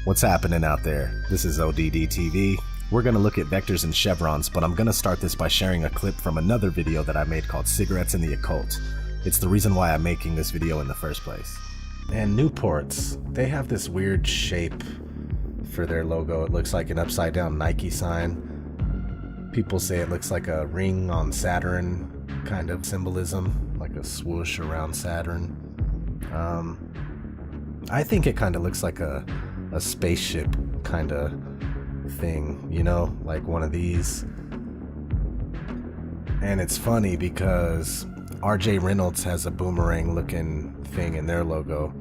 What's happening out there? This is ODD TV. We're gonna look at vectors and chevrons, but I'm gonna start this by sharing a clip from another video that I made called Cigarettes in the Occult. It's the reason why I'm making this video in the first place. And Newports, they have this weird shape for their logo. It looks like an upside down Nike sign. People say it looks like a ring on Saturn kind of symbolism, like a swoosh around Saturn. I think it kind of looks like a spaceship kind of thing, you know, like one of these. And it's funny because RJ Reynolds has a boomerang looking thing in their logo.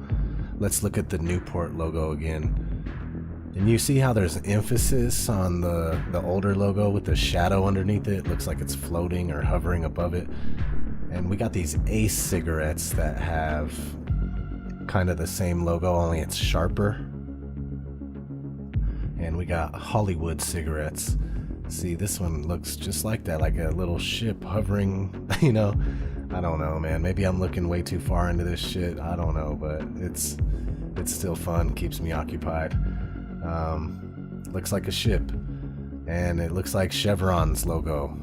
Let's look at the Newport logo again. And you see how there's emphasis on the older logo with the shadow underneath it. It looks like it's floating or hovering above it. And we got these Ace cigarettes that have kind of the same logo, only it's sharper. And we got Hollywood cigarettes. See, this one looks just like that, like a little ship hovering, you know. I don't know, man. Maybe I'm looking way too far into this shit. I don't know, but it's still fun, keeps me occupied. Looks like a ship. And it looks like Chevron's logo.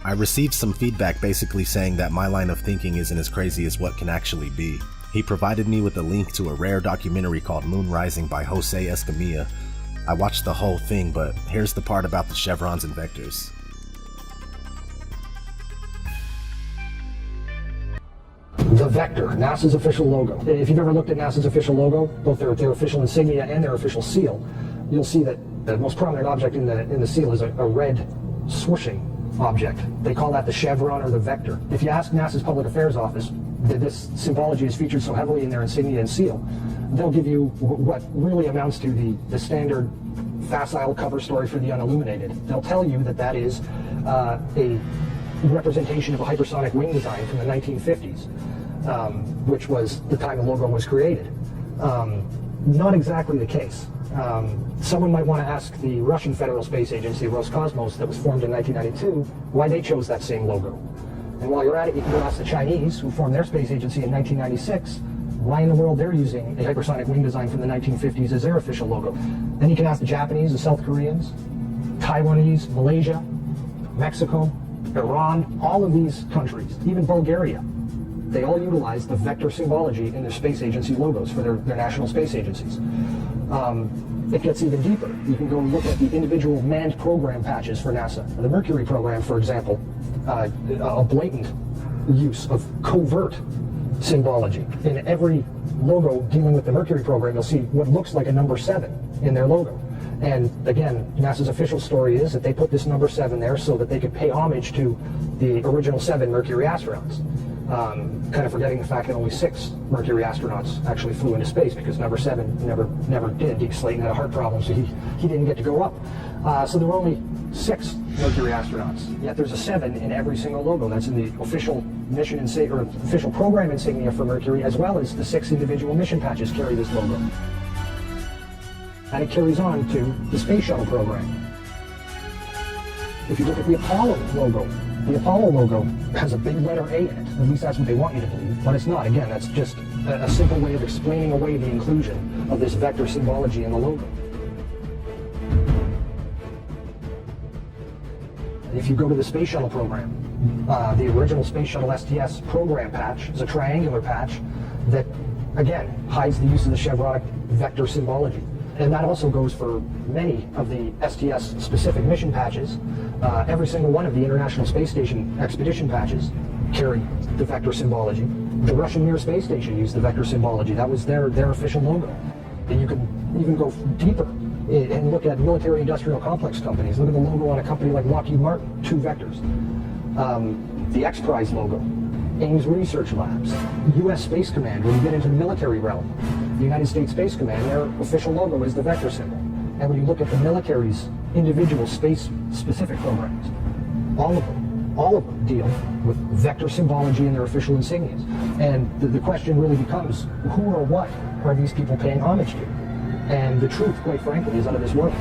I received some feedback basically saying that my line of thinking isn't as crazy as what can actually be. He provided me with a link to a rare documentary called Moon Rising by Jose Escamilla. I watched the whole thing, but here's the part about the chevrons and vectors. The Vector, NASA's official logo. If you've ever looked at NASA's official logo, both their official insignia and their official seal, you'll see that the most prominent object in the seal is a red swooshing object. They call that the chevron or the vector. If you ask NASA's Public Affairs Office, this symbology is featured so heavily in their insignia and seal, they'll give you what really amounts to the standard facile cover story for the unilluminated. They'll tell you that that is a representation of a hypersonic wing design from the 1950s, which was the time the logo was created. Not exactly the case. Someone might want to ask the Russian Federal Space Agency, Roscosmos, that was formed in 1992, why they chose that same logo. And while you're at it, you can go ask the Chinese, who formed their space agency in 1996, why in the world they're using a hypersonic wing design from the 1950s as their official logo. Then you can ask the Japanese, the South Koreans, Taiwanese, Malaysia, Mexico, Iran, all of these countries, even Bulgaria. They all utilize the vector symbology in their space agency logos for their national space agencies. It gets even deeper. You can go and look at the individual manned program patches for NASA. The Mercury program, for example, a blatant use of covert symbology. In every logo dealing with the Mercury program, you'll see what looks like a number 7 in their logo. And again, NASA's official story is that they put this number 7 there so that they could pay homage to the original 7 Mercury astronauts. Kind of forgetting the fact that only 6 Mercury astronauts actually flew into space because number 7 never did. Deke Slayton had a heart problem, so he didn't get to go up. So there were only 6 Mercury astronauts. Yet there's a 7 in every single logo. That's in the official mission or official program insignia for Mercury, as well as the 6 individual mission patches carry this logo. And it carries on to the space shuttle program. If you look at the Apollo logo has a big letter A in it. At least that's what they want you to believe, but it's not. Again, that's just a simple way of explaining away the inclusion of this vector symbology in the logo. If you go to the space shuttle program, the original space shuttle STS program patch is a triangular patch that, again, hides the use of the chevronic vector symbology. And that also goes for many of the STS-specific mission patches. Every single one of the International Space Station expedition patches carry the vector symbology. The Russian Mir space station used the vector symbology. That was their official logo. And you can even go deeper and look at military-industrial complex companies. Look at the logo on a company like Lockheed Martin, 2 vectors. The X-Prize logo, Ames Research Labs, U.S. Space Command. When you get into the military realm, the United States Space Command, their official logo is the vector symbol. And when you look at the military's individual space-specific programs, all of them deal with vector symbology in their official insignias. And the question really becomes, who or what are these people paying homage to? And the truth, quite frankly, is out of this world.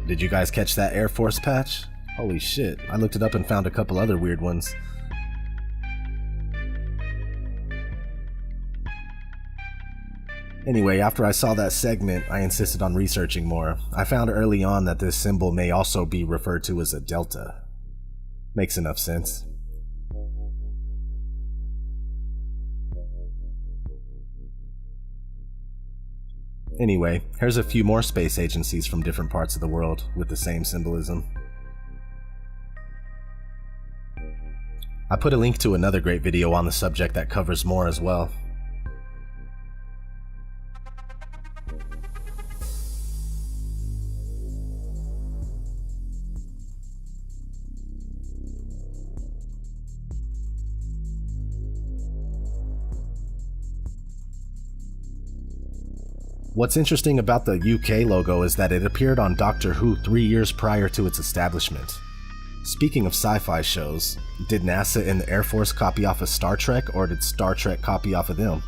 Did you guys catch that Air Force patch? Holy shit, I looked it up and found a couple other weird ones. Anyway, after I saw that segment, I insisted on researching more. I found early on that this symbol may also be referred to as a delta. Makes enough sense. Anyway, here's a few more space agencies from different parts of the world with the same symbolism. I put a link to another great video on the subject that covers more as well. What's interesting about the UK logo is that it appeared on Doctor Who 3 years prior to its establishment. Speaking of sci-fi shows, did NASA and the Air Force copy off of Star Trek, or did Star Trek copy off of them?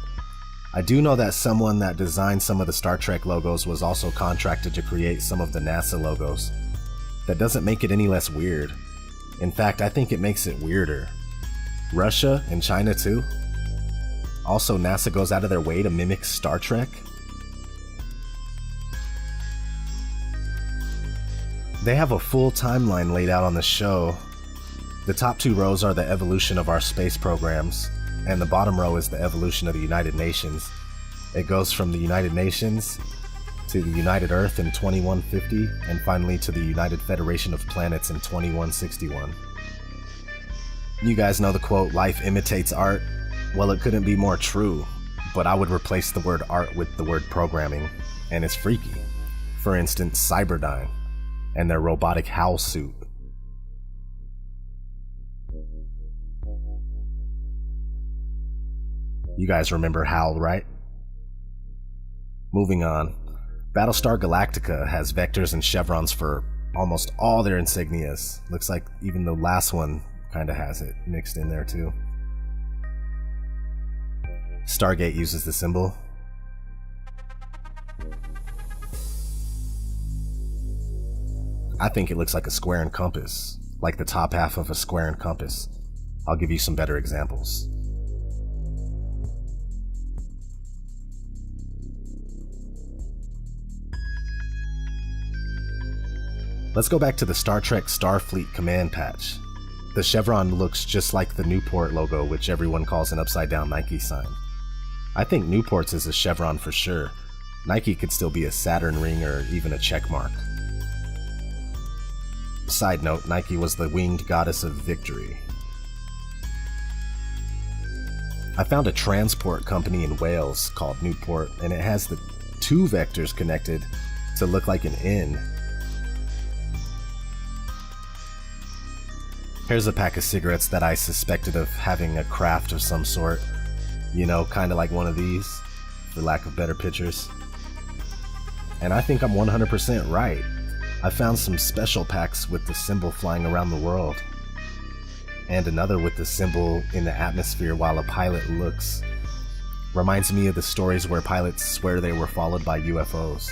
I do know that someone that designed some of the Star Trek logos was also contracted to create some of the NASA logos. That doesn't make it any less weird. In fact, I think it makes it weirder. Russia and China too? Also, NASA goes out of their way to mimic Star Trek? They have a full timeline laid out on the show. The top 2 rows are the evolution of our space programs, and the bottom row is the evolution of the United Nations. It goes from the United Nations to the United Earth in 2150, and finally to the United Federation of Planets in 2161. You guys know the quote, "Life imitates art"? Well, it couldn't be more true, but I would replace the word art with the word programming, and it's freaky. For instance, Cyberdyne and their robotic HAL suit. You guys remember HAL, right? Moving on. Battlestar Galactica has vectors and chevrons for almost all their insignias. Looks like even the last one kinda has it mixed in there too. Stargate uses the symbol. I think it looks like a square and compass, like the top half of a square and compass. I'll give you some better examples. Let's go back to the Star Trek Starfleet Command patch. The chevron looks just like the Newport logo, which everyone calls an upside-down Nike sign. I think Newport's is a chevron for sure. Nike could still be a Saturn ring or even a check mark. Side note, Nike was the winged goddess of victory. I found a transport company in Wales called Newport, and it has the 2 vectors connected to look like an N. Here's a pack of cigarettes that I suspected of having a craft of some sort. You know, kinda like one of these, for lack of better pictures. And I think I'm 100% right. I found some special packs with the symbol flying around the world, and another with the symbol in the atmosphere while a pilot looks. Reminds me of the stories where pilots swear they were followed by UFOs.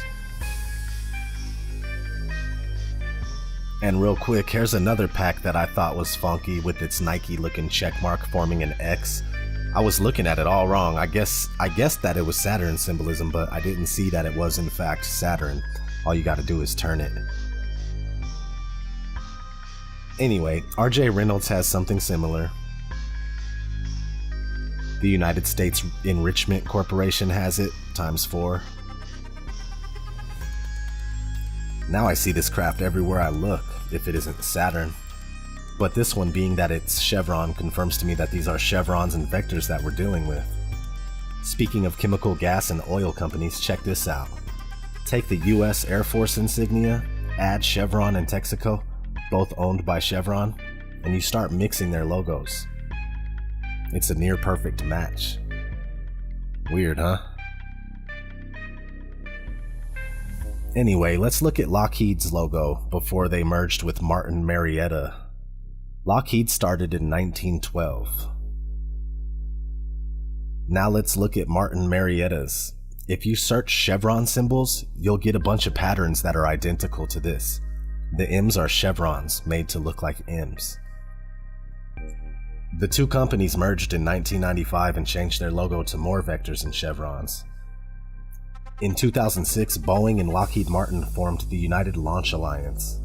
And real quick, here's another pack that I thought was funky with its Nike looking checkmark forming an X. I was looking at it all wrong. I guessed that it was Saturn symbolism, but I didn't see that it was in fact Saturn. All you gotta do is turn it. Anyway, RJ Reynolds has something similar. The United States Enrichment Corporation has it, ×4. Now I see this craft everywhere I look, if it isn't Saturn. But this one, being that it's chevron, confirms to me that these are chevrons and vectors that we're dealing with. Speaking of chemical, gas, and oil companies, check this out. Take the US Air Force insignia, add Chevron and Texaco, both owned by Chevron, and you start mixing their logos. It's a near perfect match. Weird, huh? Anyway, let's look at Lockheed's logo before they merged with Martin Marietta. Lockheed started in 1912. Now let's look at Martin Marietta's. If you search chevron symbols, you'll get a bunch of patterns that are identical to this. The M's are chevrons made to look like M's. The two companies merged in 1995 and changed their logo to more vectors and chevrons. In 2006, Boeing and Lockheed Martin formed the United Launch Alliance.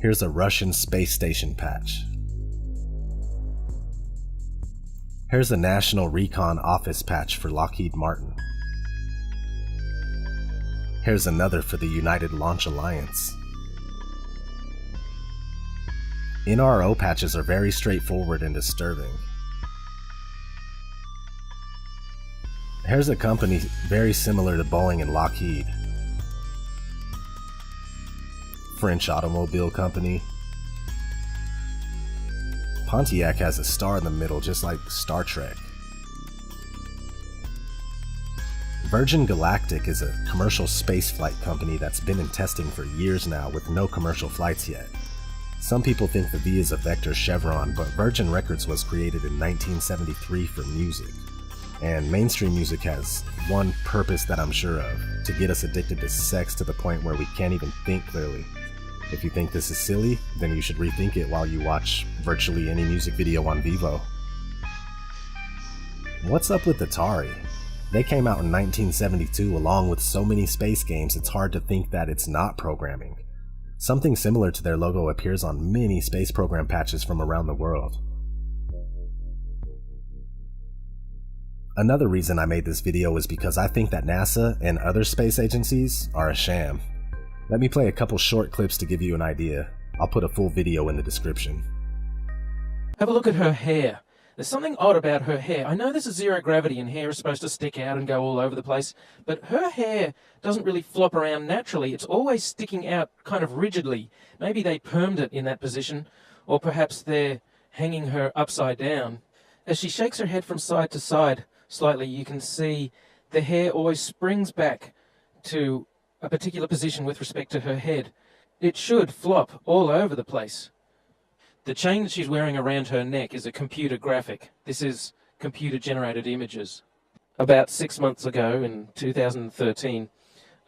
Here's a Russian space station patch. Here's a National Recon Office patch for Lockheed Martin. Here's another for the United Launch Alliance. NRO patches are very straightforward and disturbing. Here's a company very similar to Boeing and Lockheed. French automobile company. Pontiac has a star in the middle just like Star Trek. Virgin Galactic is a commercial spaceflight company that's been in testing for years now with no commercial flights yet. Some people think the V is a vector chevron, but Virgin Records was created in 1973 for music. And mainstream music has one purpose that I'm sure of, to get us addicted to sex to the point where we can't even think clearly. If you think this is silly, then you should rethink it while you watch virtually any music video on Vivo. What's up with Atari? They came out in 1972 along with so many space games it's hard to think that it's not programming. Something similar to their logo appears on many space program patches from around the world. Another reason I made this video is because I think that NASA and other space agencies are a sham. Let me play a couple short clips to give you an idea. I'll put a full video in the description. Have a look at her hair. There's something odd about her hair. I know this is zero gravity and hair is supposed to stick out and go all over the place, but her hair doesn't really flop around naturally. It's always sticking out kind of rigidly. Maybe they permed it in that position, or perhaps they're hanging her upside down. As she shakes her head from side to side slightly, you can see the hair always springs back to a particular position with respect to her head. It should flop all over the place. The chain that she's wearing around her neck is a computer graphic. This is computer-generated images. About 6 months ago, in 2013,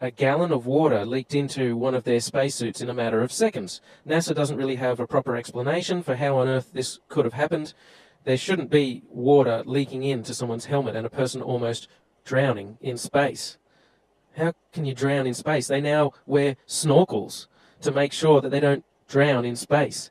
a gallon of water leaked into one of their spacesuits in a matter of seconds. NASA doesn't really have a proper explanation for how on earth this could have happened. There shouldn't be water leaking into someone's helmet and a person almost drowning in space. How can you drown in space? They now wear snorkels to make sure that they don't drown in space.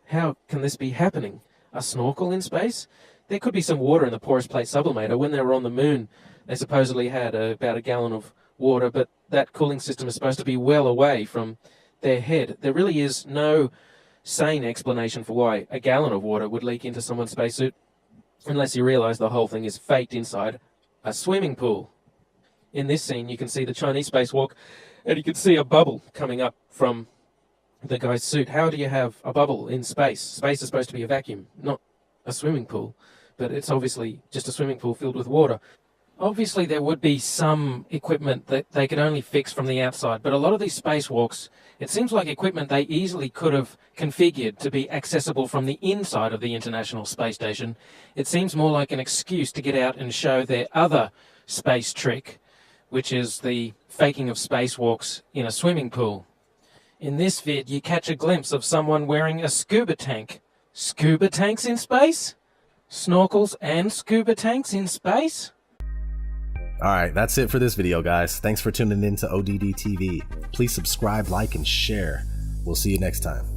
How can this be happening? A snorkel in space? There could be some water in the porous plate sublimator. When they were on the moon, they supposedly had about a gallon of water, but that cooling system is supposed to be well away from their head. There really is no sane explanation for why a gallon of water would leak into someone's spacesuit, unless you realize the whole thing is faked inside a swimming pool. In this scene, you can see the Chinese spacewalk, and you can see a bubble coming up from the guy's suit. How do you have a bubble in space? Space is supposed to be a vacuum, not a swimming pool, but it's obviously just a swimming pool filled with water. Obviously there would be some equipment that they could only fix from the outside, but a lot of these spacewalks, it seems like equipment they easily could have configured to be accessible from the inside of the International Space Station. It seems more like an excuse to get out and show their other space trick, which is the faking of spacewalks in a swimming pool. In this vid, you catch a glimpse of someone wearing a scuba tank. Scuba tanks in space? Snorkels and scuba tanks in space? Alright, that's it for this video, guys. Thanks for tuning in to ODD TV. Please subscribe, like, and share. We'll see you next time.